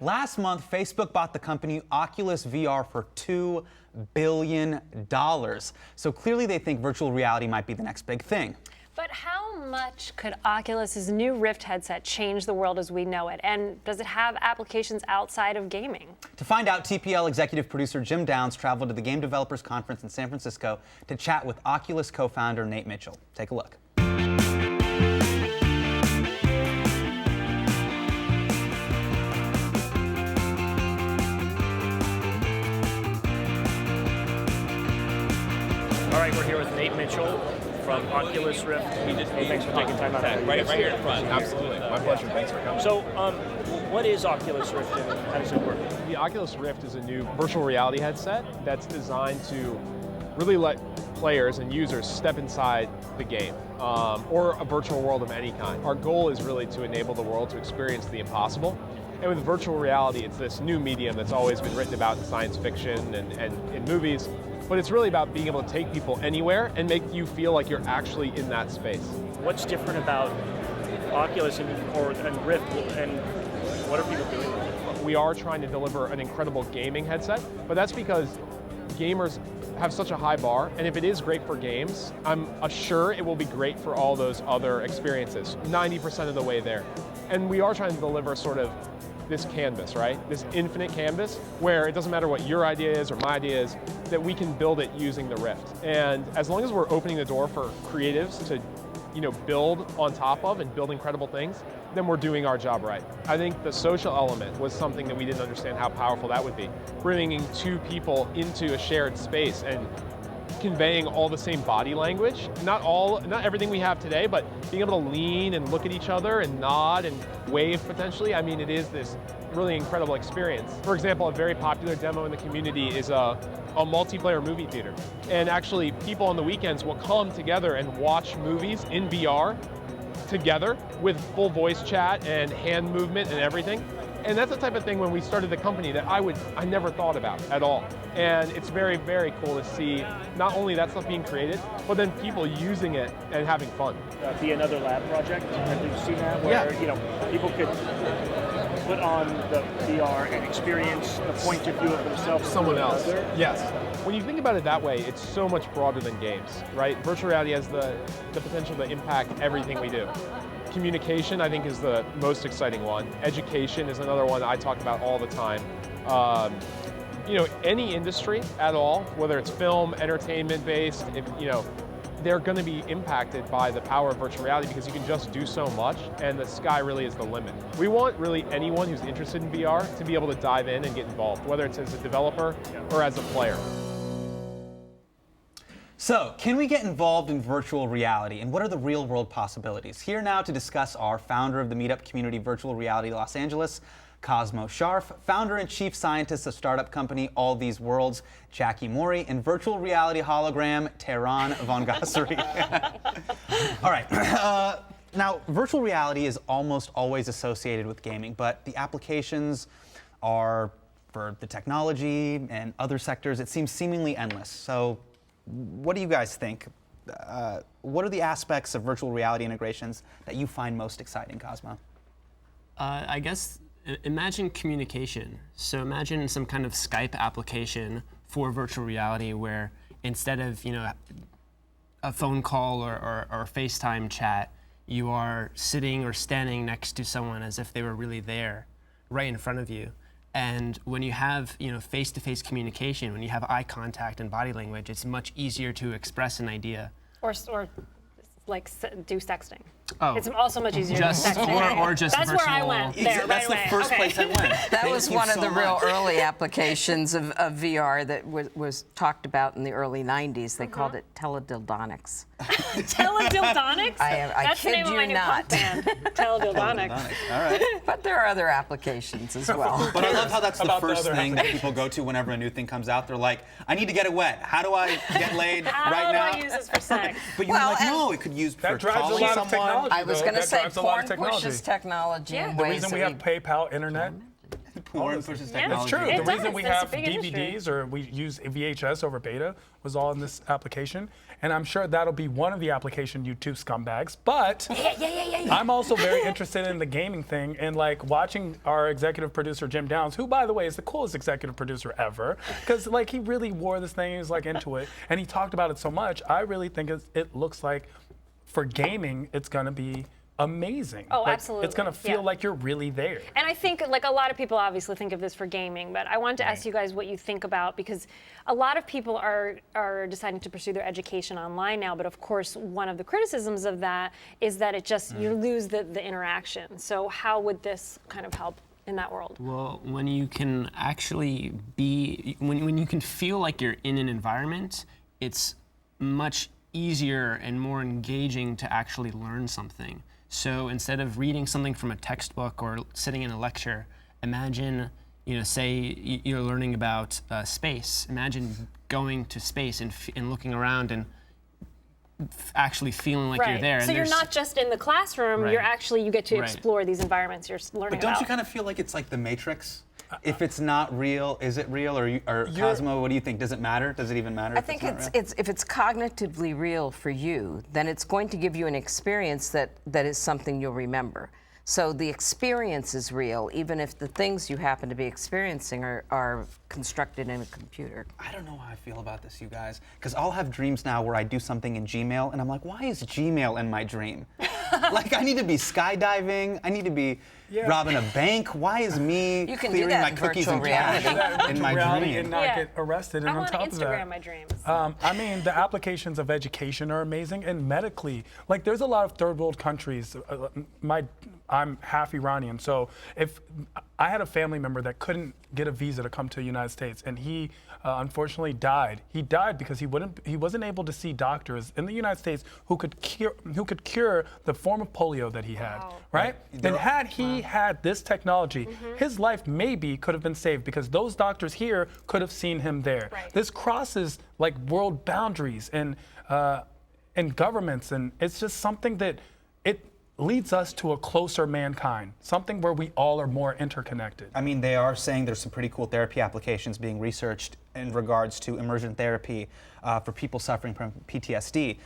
Last month, Facebook bought the company Oculus VR for $2 billion. So clearly they think virtual reality might be the next big thing. But how much could Oculus's new Rift headset change the world as we know it? And does it have applications outside of gaming? To find out, TPL executive producer Jim Downs traveled to the Game Developers Conference in San Francisco to chat with Oculus co-founder Nate Mitchell. Take a look. All right, we're here with Nate Mitchell from Oculus Rift. Thanks for taking time out. Right here in front. Absolutely. My pleasure. Thanks for coming. So, what is Oculus Rift and how does it work? The Oculus Rift is a new virtual reality headset that's designed to really let players and users step inside the game or a virtual world of any kind. Our goal is really to enable the world to experience the impossible. And with virtual reality, it's this new medium that's always been written about in science fiction and in movies. But it's really about being able to take people anywhere and make you feel like you're actually in that space. What's different about Oculus and Rift, and what are people doing with it? We are trying to deliver an incredible gaming headset, but that's because gamers have such a high bar, and if it is great for games, I'm sure it will be great for all those other experiences, 90% of the way there. And we are trying to deliver sort of this canvas, right? This infinite canvas where it doesn't matter what your idea is or my idea is, that we can build it using the Rift. And as long as we're opening the door for creatives to, build on top of and build incredible things, then we're doing our job right. I think the social element was something that we didn't understand how powerful that would be. Bringing two people into a shared space and conveying all the same body language. Not everything we have today, but being able to lean and look at each other and nod and wave potentially. I mean, it is this really incredible experience. For example, a very popular demo in the community is a multiplayer movie theater. And actually, people on the weekends will come together and watch movies in VR together with full voice chat and hand movement and everything. And that's the type of thing when we started the company that I never thought about at all. And it's very, very cool to see not only that stuff being created, but then people using it and having fun. Be another lab project. Have you seen that? Where people could put on the VR and experience the point of view of themselves. Someone else. Yes. When you think about it that way, it's so much broader than games, right? Virtual reality has the potential to impact everything we do. Communication, I think, is the most exciting one. Education is another one that I talk about all the time. Any industry at all, whether it's film, entertainment-based, they're going to be impacted by the power of virtual reality because you can just do so much, and the sky really is the limit. We want really anyone who's interested in VR to be able to dive in and get involved, whether it's as a developer or as a player. So, can we get involved in virtual reality, and what are the real-world possibilities? Here now to discuss our founder of the meetup community Virtual Reality Los Angeles, Cosmo Scharf, founder and chief scientist of startup company All These Worlds, Jacki Morie, and virtual reality hologram Tehran Vangasari. All right. Now, virtual reality is almost always associated with gaming, but the applications are for the technology and other sectors. It seems seemingly endless. So, what do you guys think? What are the aspects of virtual reality integrations that you find most exciting, Cosmo? I guess imagine communication. So imagine some kind of Skype application for virtual reality where instead of a phone call or FaceTime chat, you are sitting or standing next to someone as if they were really there, right in front of you. And when you have face-to-face communication, when you have eye contact and body language, it's much easier to express an idea. Or like do sexting. Oh. It's also much easier to do sexting. Or just That's virtual. where I went there That's right the first place I went. That was one of the real early applications of VR that was talked about in the early 90s. They called it teledildonics. Teledildonics? I That's the kid name of you my new not. punk band. Teledildonics. All right. But there are other applications as well. But I love how that's the About the first other thing that people go to whenever a new thing comes out. They're like, I need to get it wet. How do I get laid right now? How do I use this for sex? But you're like, no, it could use for drives a calling lot of someone. technology. I was going to say drives a lot porn of technology. pushes technology Yeah. in The ways reason that we have PayPal, internet. Porn pushes Yeah. technology. It's true. It The reason does. we That's a have big industry. DVDs or we use VHS over beta was all in this application. And I'm sure that'll be one of the application, you two scumbags. But I'm also very interested in the gaming thing and like watching our executive producer, Jim Downs, who, by the way, is the coolest executive producer ever. Because like he really wore this thing, he was like into it. And he talked about it so much. I really think it looks like for gaming, it's going to be amazing. Oh, Like, absolutely. It's going to feel Yeah. like you're really there. And I think, like, a lot of people obviously think of this for gaming, but I wanted to ask you guys what you think about, because a lot of people are deciding to pursue their education online now, but of course, one of the criticisms of that is that it just, you lose the interaction. So how would this kind of help in that world? Well, when you can actually be, when you can feel like you're in an environment, it's much easier and more engaging to actually learn something. So instead of reading something from a textbook or sitting in a lecture, imagine, say you're learning about space. Imagine going to space and looking around and actually feeling like you're there. So And you're there's- not just in the classroom, Right. you get to Right. explore these environments you're learning But don't about. you kind of feel like it's like the Matrix? If it's not real, is it real? Or Cosmo, what do you think? Does it matter? Does it even matter? I think if it's cognitively real for you, then it's going to give you an experience that is something you'll remember. So the experience is real, even if the things you happen to be experiencing are constructed in a computer. I don't know how I feel about this, you guys, because I'll have dreams now where I do something in Gmail, and I'm like, why is Gmail in my dream? Like, I need to be skydiving. I need to be robbing a bank. Why is me You can do clearing that my in cookies virtual and cash reality. in my reality dream? and not Yeah. get arrested. And I on want to top of that, Instagram my dreams. I mean, the applications of education are amazing, and medically, like there's a lot of third world countries. I'm half Iranian, so if I had a family member that couldn't get a visa to come to the United States, and he unfortunately died. He died because he wasn't able to see doctors in the United States who could cure the form of polio that he had. Right? Then had he had this technology, his life maybe could have been saved because those doctors here could have seen him there. Right. This crosses like world boundaries and governments, and it's just something that it leads us to a closer mankind, something where we all are more interconnected. I mean, they are saying there's some pretty cool therapy applications being researched in regards to immersion therapy for people suffering from PTSD.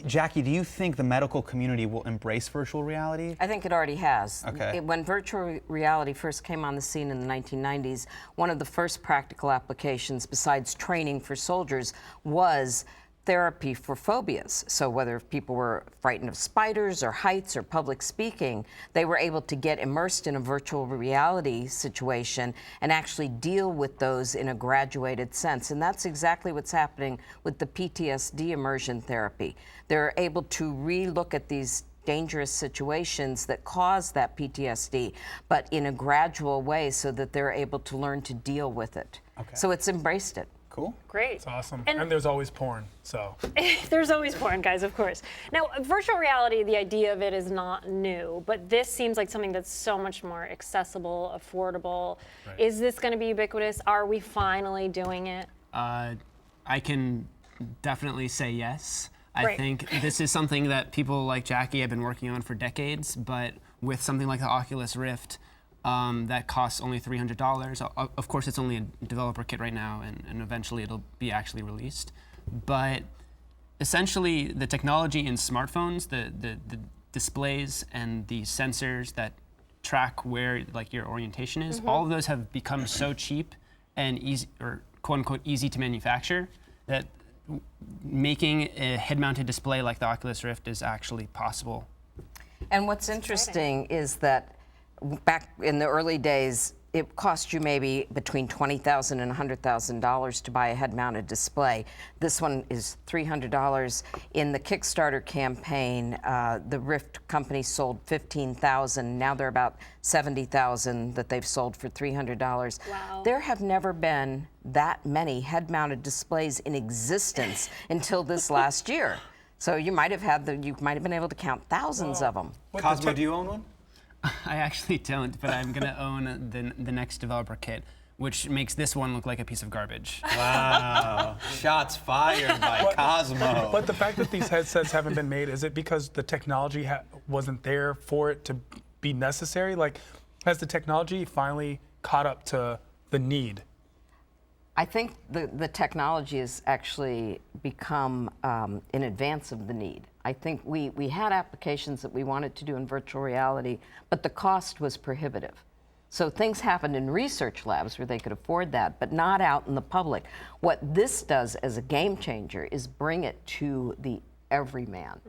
Jacki, do you think the medical community will embrace virtual reality? I think it already has. Okay. When virtual reality first came on the scene in the 1990s, one of the first practical applications besides training for soldiers was therapy for phobias. So whether people were frightened of spiders or heights or public speaking, they were able to get immersed in a virtual reality situation and actually deal with those in a graduated sense. And that's exactly what's happening with the PTSD immersion therapy. They're able to re-look at these dangerous situations that cause that PTSD, but in a gradual way so that they're able to learn to deal with it. Okay. So it's embraced it. Cool. Great. It's awesome. And- And there's always porn, so. There's always porn, guys, of course. Now, virtual reality, the idea of it is not new, but this seems like something that's so much more accessible, affordable. Right. Is this going to be ubiquitous? Are we finally doing it? I can definitely say yes. I Great. think this is something that people like Jacki have been working on for decades, but with something like the Oculus Rift, that costs only $300. Of course, it's only a developer kit right now, and eventually it'll be actually released. But essentially, the technology in smartphones, the displays and the sensors that track where like your orientation is, all of those have become so cheap and easy, or quote unquote easy to manufacture, that making a head-mounted display like the Oculus Rift is actually possible. And what's interesting is that back in the early days, it cost you maybe between $20,000 and $100,000 to buy a head-mounted display. This one is $300. In the Kickstarter campaign, the Rift company sold 15,000. Now they're about 70,000 that they've sold for $300. Wow. There have never been that many head-mounted displays in existence until this last year. So you might have been able to count thousands of them. Cosmo, do you own one? I actually don't, but I'm gonna own the next developer kit, which makes this one look like a piece of garbage. Wow. Shots fired by Cosmo. But the fact that these headsets haven't been made, is it because the technology wasn't there for it to be necessary? Like, has the technology finally caught up to the need? I think the technology has actually become in advance of the need. I think we had applications that we wanted to do in virtual reality, but the cost was prohibitive. So things happened in research labs where they could afford that, but not out in the public. What this does as a game changer is bring it to the everyman.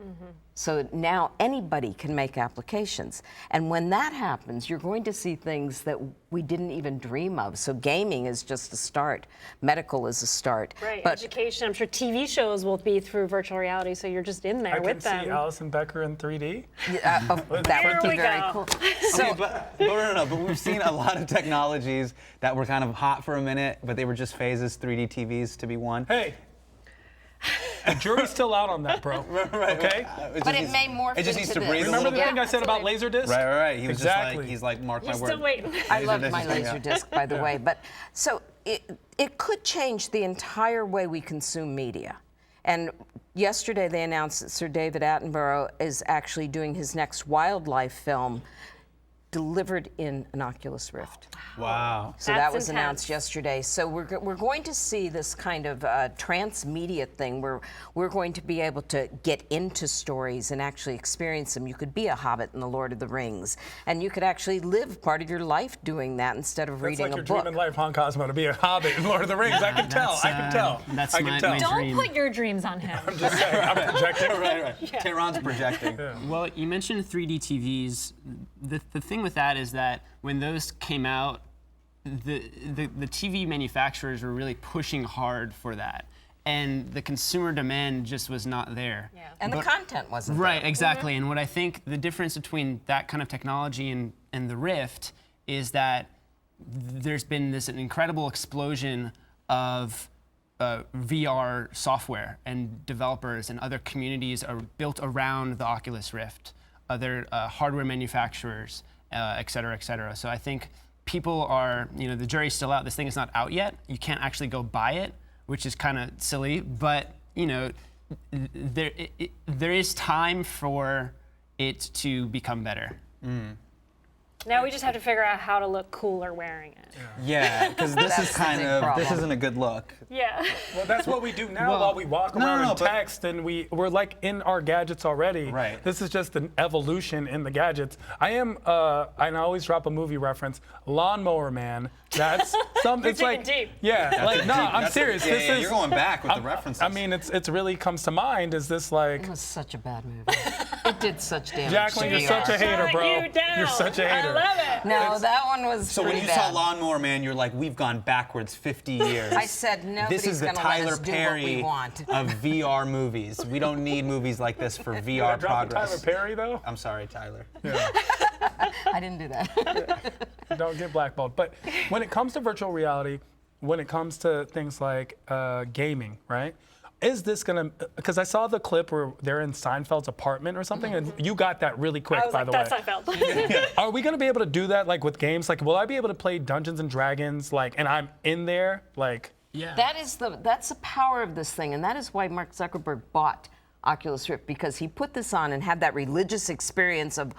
So now anybody can make applications. And when that happens, you're going to see things that we didn't even dream of. So gaming is just a start. Medical is a start. Right, But education. I'm sure TV shows will be through virtual reality, so you're just in there I with can them. see Alison Becker in 3D. that There would we be very go. cool. Okay, but we've seen a lot of technologies that were kind of hot for a minute, but they were just phases. 3D TVs to be one. Hey, the jury's still out on that, bro. Okay? But it may morph It just into needs to this. breathe a Remember little the bit. thing I said about Laserdisc? Right. He was Exactly. just like, he's like, mark You're my word. still waiting. I love Laserdisc my is coming out. Laserdisc, by the way. But so it could change the entire way we consume media. And yesterday they announced that Sir David Attenborough is actually doing his next wildlife film delivered in an Oculus Rift. Wow. So That's that was announced intense. yesterday. So we're going to see this kind of transmedia thing where we're going to be able to get into stories and actually experience them. You could be a hobbit in The Lord of the Rings, and you could actually live part of your life doing that instead of That's reading like a your book. dream in life, huh, Cosmo, to be a hobbit in Lord of the Rings. I can tell. I can tell. That's I can my- tell. my Don't dream. put your dreams on him. I'm just saying. I'm projecting. Right. Tehran's projecting. Well, you mentioned 3D TVs. The thing with that is that when those came out, the TV manufacturers were really pushing hard for that, and the consumer demand just was not there. Yeah. And the content wasn't Right, there. exactly. And what I think the difference between that kind of technology and the Rift is that there's been this incredible explosion of VR software, and developers and other communities are built around the Oculus Rift, other hardware manufacturers, et cetera, et cetera. So I think people are, the jury's still out. This thing is not out yet. You can't actually go buy it, which is kind of silly, but there is time for it to become better. Now we just have to figure out how to look cooler wearing it. Yeah, because this That's is the kind big of, this problem. isn't a good look. Yeah. Well, that's what we do now while we walk around and but- text, and we're like in our gadgets already. Right. This is just an evolution in the gadgets. And I always drop a movie reference, Lawnmower Man. That's something. It's digging like, deep. yeah, like no, I'm serious. Yeah, This yeah, is. you're going back with the references. I mean, it's really comes to mind. Is this like? It was such a bad movie. It did such damage. Jacqueline, to you're VR. such a hater, Shut bro. you down. You're such a hater. I love it. No, that one was so when pretty you saw bad. Lawnmower Man, you're like, we've gone backwards 50 years. I said nobody's This is the gonna let Tyler us do what Perry we want. of VR movies. We don't need movies like this for Did I VR drop the progress. Tyler Perry though? I'm sorry, Tyler. I didn't do that. Don't get blackballed. But when it comes to virtual reality, when it comes to things like gaming, right? Is this gonna? Because I saw the clip where they're in Seinfeld's apartment or something, and you got that really quick, I was by like, the way. that's Seinfeld. Are we gonna be able to do that, like with games? Like, will I be able to play Dungeons and Dragons, like, and I'm in there, like? Yeah. That's the power of this thing, and that is why Mark Zuckerberg bought Oculus Rift, because he put this on and had that religious experience of,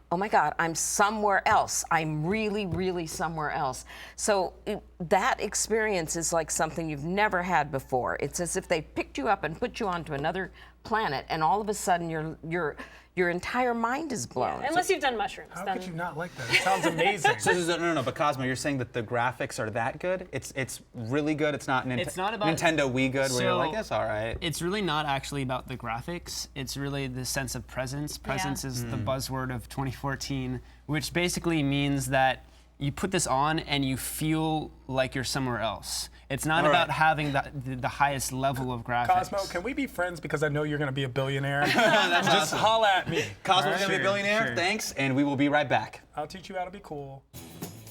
oh my God, I'm somewhere else. I'm really, really somewhere else. So that experience is like something you've never had before. It's as if they picked you up and put you onto another planet, and all of a sudden your entire mind is blown. Unless you've done mushrooms. How then could you not like that? It sounds amazing. So this is, no, but Cosmo, you're saying that the graphics are that good? It's really good. It's not It's not about Nintendo Wii good, where you're So, like, it's all right. It's really not actually about the graphics. It's really the sense of presence. Presence is the buzzword of 2014, which basically means that you put this on and you feel like you're somewhere else. It's not All about right. having the highest level of graphics. Cosmo, can we be friends because I know you're gonna be a billionaire? Just holla at me. Cosmo's gonna be a Sure, billionaire. sure. Thanks, and we will be right back. I'll teach you how to be cool.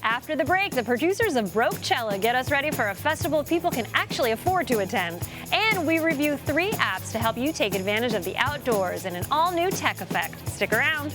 After the break, the producers of Brokecella get us ready for a festival people can actually afford to attend. And we review 3 apps to help you take advantage of the outdoors in an all-new tech effect. Stick around.